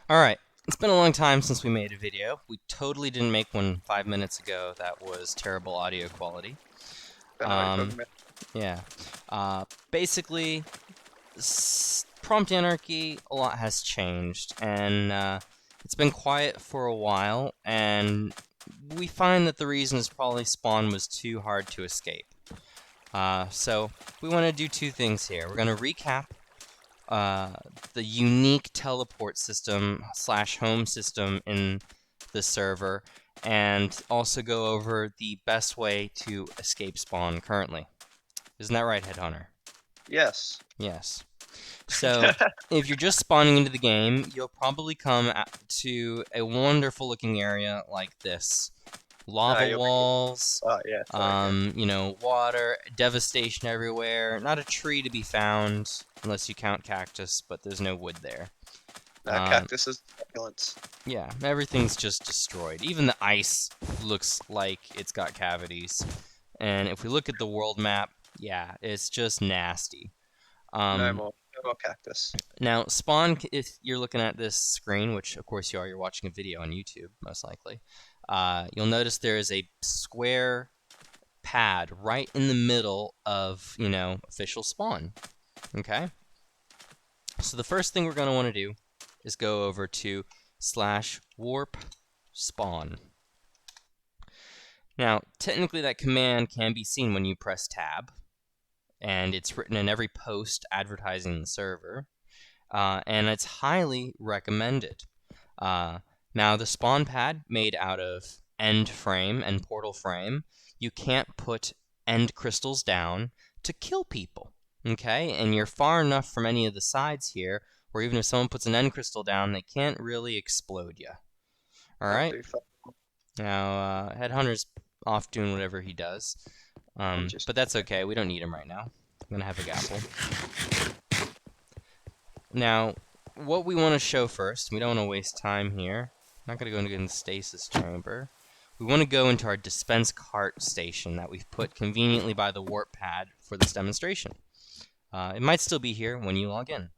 Alright, it's been a long time since we made a video. We totally didn't make one 5 minutes ago that was terrible audio quality. Don't know what you're Um, talking about. yeah. Basically, Promptt Anarchy, a lot has changed, and it's been quiet for a while, and we find that the reason is probably spawn was too hard to escape. So we want to do two things here. We're going to recap the unique teleport system / home system in the server, and also go over the best way to escape spawn currently. Isn't that right, Headhunter? Yes. Yes. So, if you're just spawning into the game, you'll probably come to a wonderful looking area like this. Lava You'll be. walls, Oh, yeah. Sorry, water, devastation everywhere. Not a tree to be found, unless you count cactus, but there's no wood there. Cactus is succulents. Yeah, everything's just destroyed. Even the ice looks like it's got cavities. And if we look at the world map, yeah, it's just nasty. No more cactus. Now, spawn, if you're looking at this screen, which of course you are, you're watching a video on YouTube, most likely, you'll notice there is a square pad right in the middle of, official spawn. Okay? So the first thing we're going to want to do is go over to /warp spawn. Now, technically that command can be seen when you press tab, and it's written in every post advertising the server, and it's highly recommended. Now, the spawn pad made out of end frame and portal frame, you can't put end crystals down to kill people, okay? And you're far enough from any of the sides here, where even if someone puts an end crystal down, they can't really explode you. Alright? Now, Headhunter's off doing whatever he does. But that's okay, we don't need him right now. I'm gonna have a gapple. Now, what we want to show first, we don't want to waste time here. I'm not going to go into the stasis chamber. We want to go into our dispense cart station that we've put conveniently by the warp pad for this demonstration. It might still be here when you log in.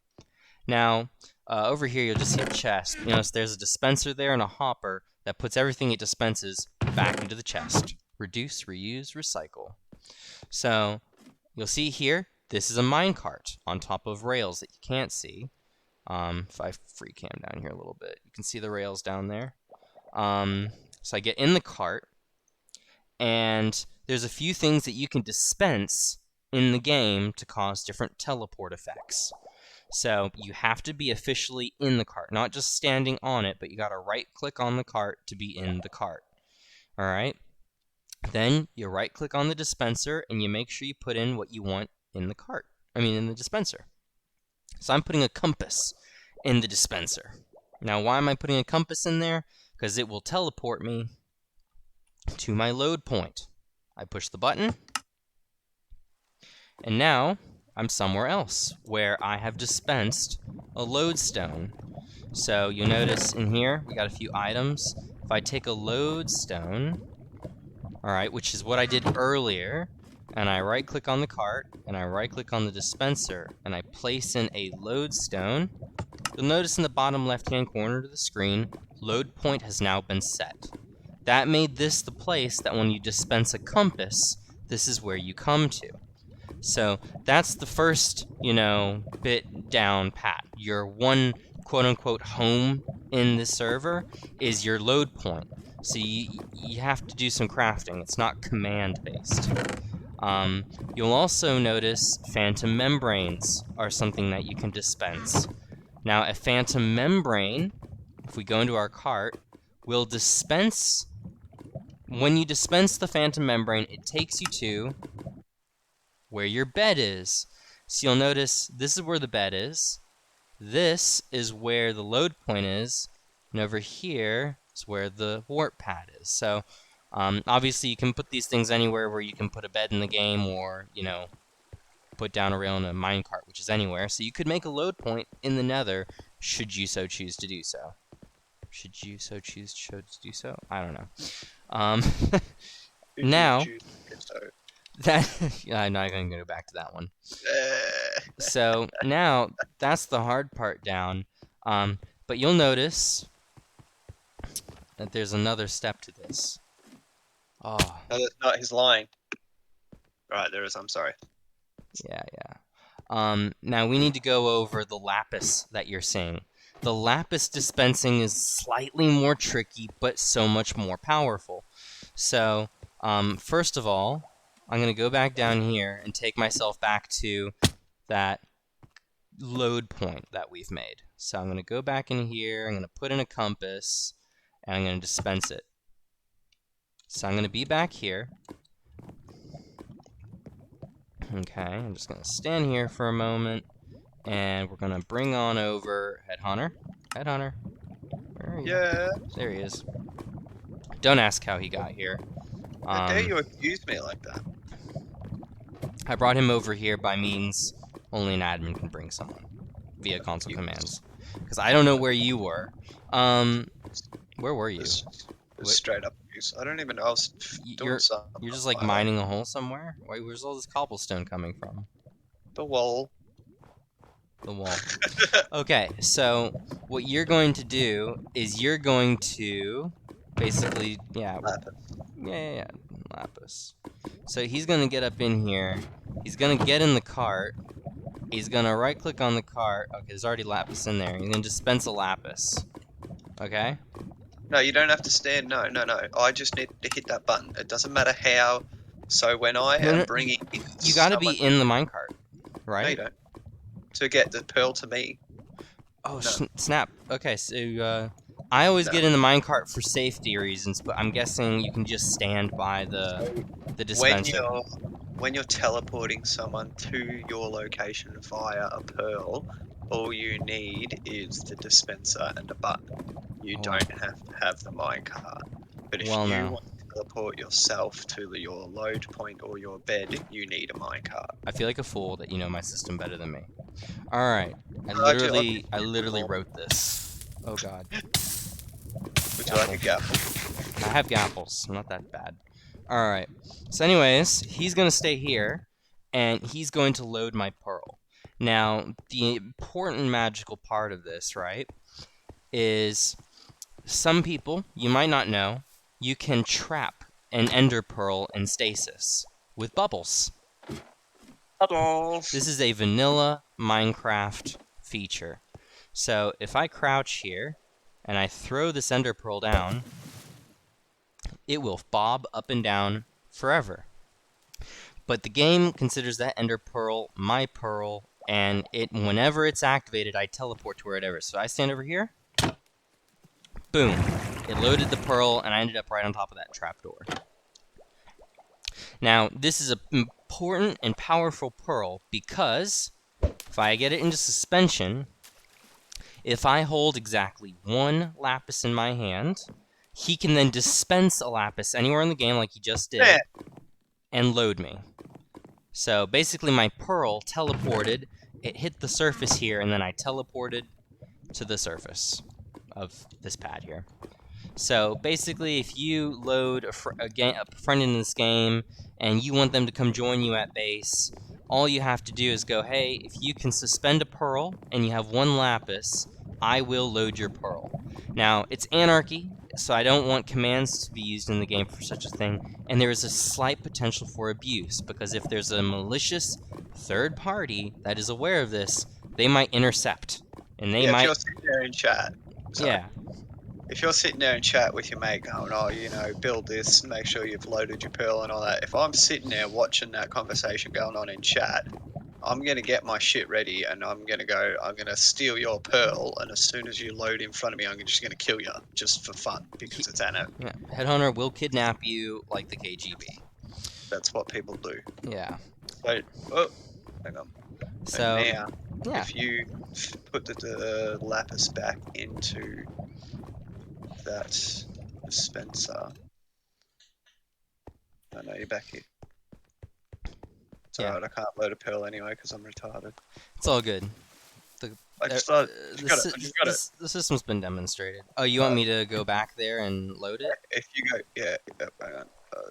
Now, over here you'll just see a chest. You notice there's a dispenser there and a hopper that puts everything it dispenses back into the chest. Reduce, reuse, recycle. So, you'll see here, this is a minecart on top of rails that you can't see. If I free cam down here a little bit, you can see the rails down there. So I get in the cart, and there's a few things that you can dispense in the game to cause different teleport effects. So you have to be officially in the cart, not just standing on it, but you gotta right-click on the cart to be in the cart. Alright? Then you right-click on the dispenser, and you make sure you put in what you want in the cart. in the dispenser. So I'm putting a compass in the dispenser. Now, why am I putting a compass in there? Because it will teleport me to my load point. I push the button, and now I'm somewhere else where I have dispensed a lodestone. So you'll notice in here we got a few items. If I take a lodestone, alright, which is what I did earlier, and I right click on the cart, and I right click on the dispenser, and I place in a lodestone, you'll notice in the bottom left hand corner of the screen, load point has now been set. That made this the place that when you dispense a compass, this is where you come to. So that's the first, bit down pat. Your one quote-unquote home in this server is your load point. So you have to do some crafting. It's not command-based. You'll also notice phantom membranes are something that you can dispense. Now, a phantom membrane, if we go into our cart, will dispense... When you dispense the phantom membrane, it takes you to where your bed is. So you'll notice this is where the bed is. This is where the load point is. And over here is where the warp pad is. So, obviously you can put these things anywhere where you can put a bed in the game or, put down a rail in a minecart, which is anywhere. So you could make a load point in the nether, should you so choose to do so. Should you so choose to do so? I don't know. Now, I'm not going to go back to that one. So now, that's the hard part down. But you'll notice that there's another step to this. Oh. No, that's not his line. Right, there is. I'm sorry. Yeah. Now we need to go over the lapis that you're seeing. The lapis dispensing is slightly more tricky, but so much more powerful. So, first of all, I'm going to go back down here and take myself back to that load point that we've made. So I'm going to go back in here, I'm going to put in a compass, and I'm going to dispense it. So I'm going to be back here. Okay, I'm just going to stand here for a moment, and we're going to bring on over Headhunter. Headhunter, where are you? Yeah. There he is. Don't ask how he got here. How dare you accuse me like that? I brought him over here by means only an admin can bring someone via console commands. Because I don't know where you were. Where were you? It's straight up abuse. I don't even know. I was doing something. You're just like mining a hole somewhere? Where's all this cobblestone coming from? The wall. The wall. Okay, so what you're going to do is you're going to basically, lapis. So he's going to get up in here. He's going to get in the cart. He's going to right click on the cart. Okay, there's already lapis in there. He's going to dispense a lapis. Okay? No, you don't have to stand. No. I just need to hit that button. It doesn't matter how. So when I am bringing in you got to be in the minecart, right? No, you don't. To get the pearl to me. Oh, no. Snap. Okay, so I always get in the minecart for safety reasons, but I'm guessing you can just stand by the dispenser. When you're teleporting someone to your location via a pearl, all you need is the dispenser and a button. You don't have to have the minecart. But if you want to teleport yourself to your load point or your bed, you need a minecart. I feel like a fool that you know my system better than me. All right, I literally wrote this. Oh God. Would you like a gaffle? I have gaffles. I'm not that bad. All right. So, anyways, he's gonna stay here, and he's going to load my pearl. Now, the important magical part of this, right, is some people you might not know you can trap an ender pearl in stasis with bubbles. Bubbles. This is a vanilla Minecraft feature. So if I crouch here and I throw this ender pearl down, it will bob up and down forever. But the game considers that ender pearl my pearl, and whenever it's activated, I teleport to wherever. So I stand over here. Boom. It loaded the pearl, and I ended up right on top of that trapdoor. Now, this is an important and powerful pearl because if I get it into suspension, if I hold exactly one lapis in my hand, he can then dispense a lapis anywhere in the game like he just did and load me. So basically my pearl teleported, it hit the surface here, and then I teleported to the surface of this pad here. So basically, if you load a friend in this game and you want them to come join you at base, all you have to do is go, hey, if you can suspend a pearl and you have one lapis, I will load your pearl. Now, it's anarchy, so I don't want commands to be used in the game for such a thing, and there is a slight potential for abuse, because if there's a malicious third party that is aware of this, they might intercept, and they might... if you're sitting there in chat. If you're sitting there in chat with your mate going, oh, build this, make sure you've loaded your pearl and all that. If I'm sitting there watching that conversation going on in chat, I'm going to get my shit ready and I'm going to steal your pearl, and as soon as you load in front of me, I'm just going to kill you just for fun because it's anarchy. Yeah. Headhunter will kidnap you like the KGB. That's what people do. Yeah. So, hang on. So, if you put the lapis back into that dispenser. I know you're back here. It's alright, I can't load a pearl anyway because I'm retarded. It's all good. The system's been demonstrated. Oh, you want me to go back there and load it? If you go, hang on.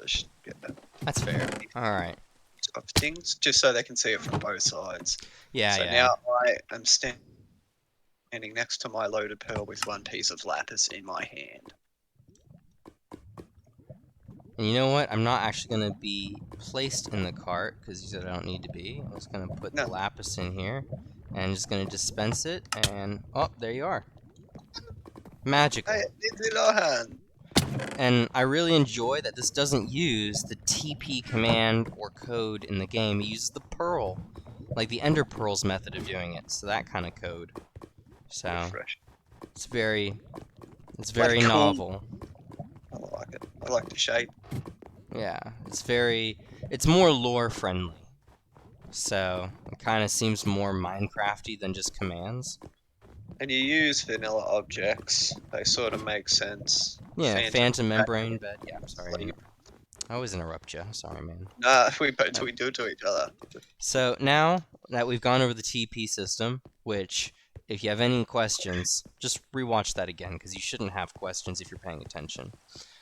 Should get that. That's fair. Alright. Of things, just so they can see it from both sides. Yeah, so now I am standing standing next to my loaded pearl with one piece of lapis in my hand. And you know what? I'm not actually going to be placed in the cart because you said I don't need to be. I'm just going to put the No, lapis in here and just going to dispense it. And oh, there you are. Magical. it's in our hand. And I really enjoy that this doesn't use the TP command or code in the game. It uses the pearl, like the Ender Pearls method of doing it. So that kind of code. So Refresh. it's very Bloody cool. novel. I like it. I like the shape. Yeah, it's more lore friendly. So it kind of seems more Minecrafty than just commands. And you use vanilla objects. They sort of make sense. Yeah, phantom membrane bed. Yeah, I'm sorry. Sleep. I always interrupt you. Sorry, man. Nah, we Yep. do it to each other. So now that we've gone over the TP system, which if you have any questions, just rewatch that again because you shouldn't have questions if you're paying attention.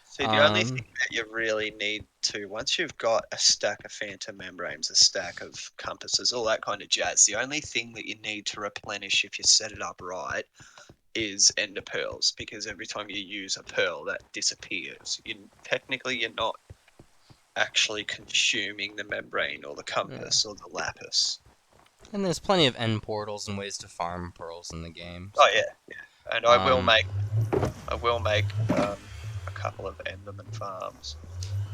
See, the only thing that you really need to, once you've got a stack of phantom membranes, a stack of compasses, all that kind of jazz, the only thing that you need to replenish if you set it up right is ender pearls, because every time you use a pearl, that disappears. Technically, you're not actually consuming the membrane or the compass or the lapis. And there's plenty of end portals and ways to farm pearls in the game. Oh yeah, yeah. And I will make a couple of enderman farms.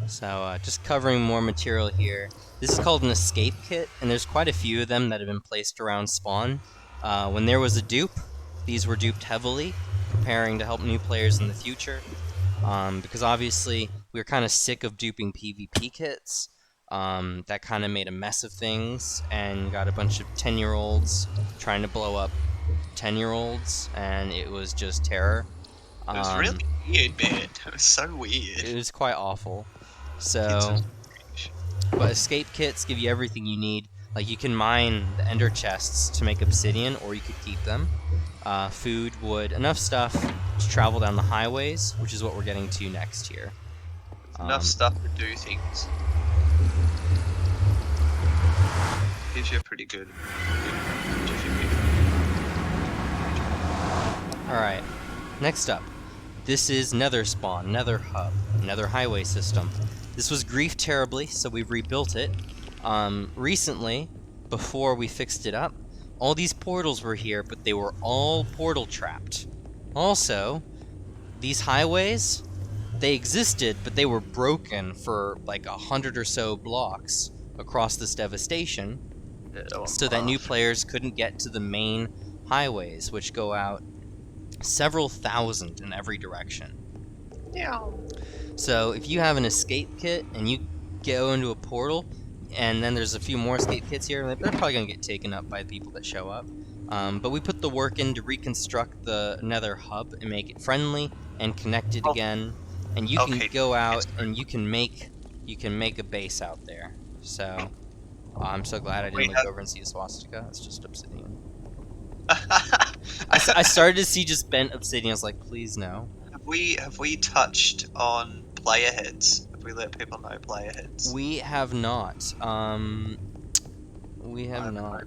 So just covering more material here. This is called an escape kit, and there's quite a few of them that have been placed around spawn. When there was a dupe, these were duped heavily, preparing to help new players in the future. Because obviously we were kind of sick of duping PvP kits. That kind of made a mess of things, and got a bunch of 10-year-olds trying to blow up 10-year-olds, and it was just terror. It was really weird, man. It was so weird. It was quite awful. So, but escape kits give you everything you need. Like you can mine the ender chests to make obsidian, or you could keep them. Food, wood, enough stuff to travel down the highways, which is what we're getting to next here. Enough stuff to do things. Gives you a pretty good. Alright, next up. This is Nether Spawn, Nether Hub, Nether Highway System. This was griefed terribly, so we've rebuilt it. Recently, before we fixed it up, all these portals were here, but they were all portal trapped. Also, these highways, they existed, but they were broken for like 100 or so blocks across this devastation, so that new players couldn't get to the main highways, which go out several thousand in every direction. Yeah. So if you have an escape kit and you go into a portal, and then there's a few more escape kits here, they're probably going to get taken up by the people that show up. But we put the work in to reconstruct the Nether hub and make it friendly and connected again. And you can go out and you can make a base out there. So I'm so glad I didn't look over and see a swastika. It's just obsidian. I started to see just bent obsidian. I was like, please no. Have we touched on player heads? Have we let people know player heads? We have not. We have not.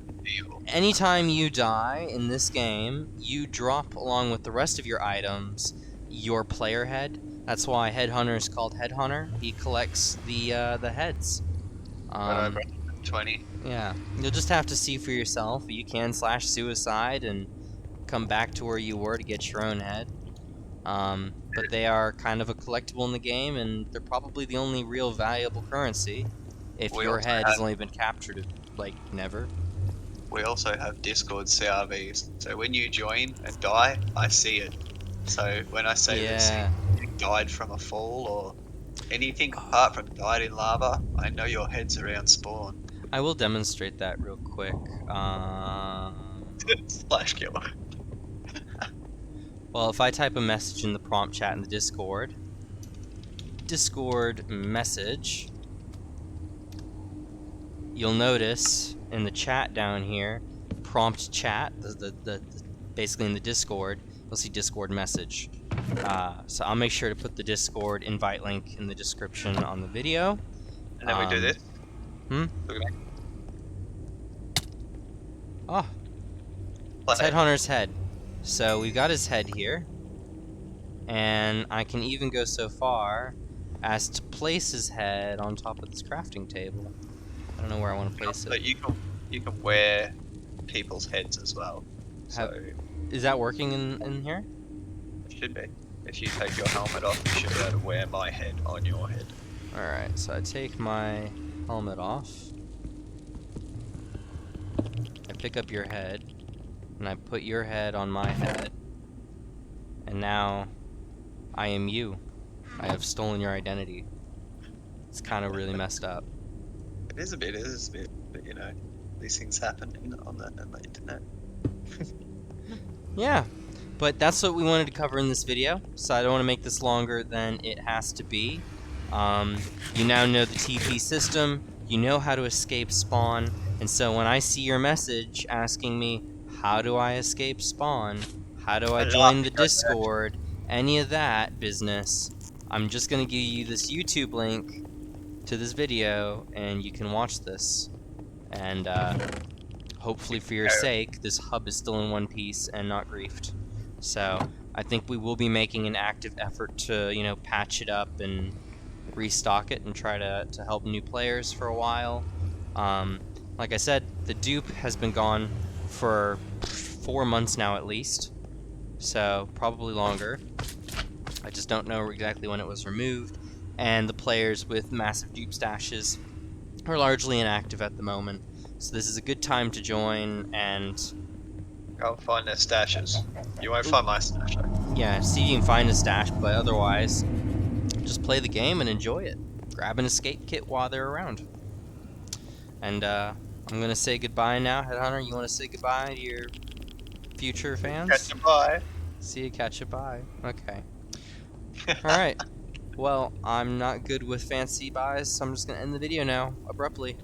Anytime you die in this game, you drop along with the rest of your items your player head. That's why Headhunter is called Headhunter. He collects the heads. 20. Yeah, you'll just have to see for yourself. You can /suicide and come back to where you were to get your own head. But they are kind of a collectible in the game, and they're probably the only real valuable currency if your head has only been captured, like, never. We also have Discord CRVs, so when you join and die, I see it. So when I say that you died from a fall or anything apart from died in lava, I know your head's around spawn. I will demonstrate that real quick. Slash killer. Well, if I type a message in the Promptt chat in the Discord message, you'll notice in the chat down here, Promptt chat, basically in the Discord, you'll see Discord message. So I'll make sure to put the Discord invite link in the description on the video. And then we do this. Oh. It's Headhunter's head. So we've got his head here, and I can even go so far as to place his head on top of this crafting table. I don't know where I want to place it. But you can wear people's heads as well. So Is that working in here? it should be. If you take your helmet off, you should be able to wear my head on your head. Alright, so I take my helmet off. I pick up your head, and I put your head on my head. And now, I am you. I have stolen your identity. It's kind of really messed up. It is a bit, but you know, these things happen on the internet. Yeah, but that's what we wanted to cover in this video, so I don't want to make this longer than it has to be. You now know the TP system, you know how to escape spawn, and so when I see your message asking me, how do I escape spawn, how do I I laugh join the at your reaction. Discord, any of that business, I'm just going to give you this YouTube link to this video, and you can watch this. And hopefully for your sake, this hub is still in one piece and not griefed. So I think we will be making an active effort to, you know, patch it up and restock it and try to help new players for a while. Like I said, the dupe has been gone for 4 months now at least, so probably longer. I just don't know exactly when it was removed, and the players with massive dupe stashes are largely inactive at the moment. So this is a good time to join and Go and find their stashes. You won't find my stash though. yeah, see if you can find a stash, but otherwise, just play the game and enjoy it. Grab an escape kit while they're around. And I'm gonna say goodbye now. Headhunter, you want to say goodbye to your future fans? Catch you bye. See you, catch you, bye. Okay. Alright. Well, I'm not good with fancy buys, so I'm just gonna end the video now, abruptly.